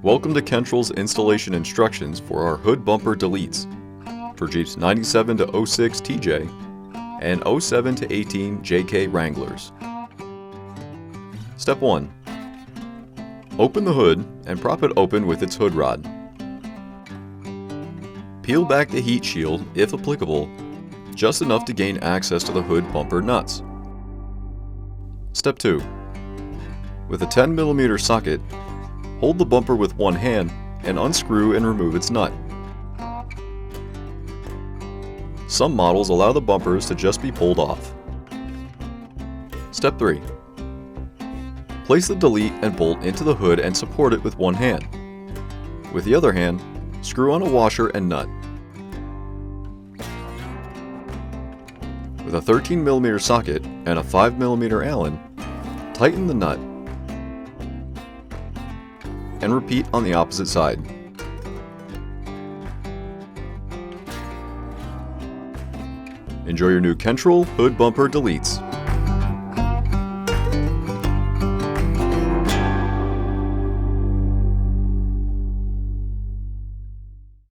Welcome to Kentrol's installation instructions for our hood bumper deletes for Jeeps 97 to 06 TJ and 07 to 18 JK Wranglers. Step 1. Open the hood and prop it open with its hood rod. Peel back the heat shield, if applicable, just enough to gain access to the hood bumper nuts. Step 2. With a 10mm socket, hold the bumper with one hand and unscrew and remove its nut. Some models allow the bumpers to just be pulled off. Step 3. Place the delete and bolt into the hood and support it with one hand. With the other hand, screw on a washer and nut. With a 13mm socket and a 5mm Allen, tighten the nut and repeat on the opposite side. Enjoy your new Kentrol hood bumper deletes.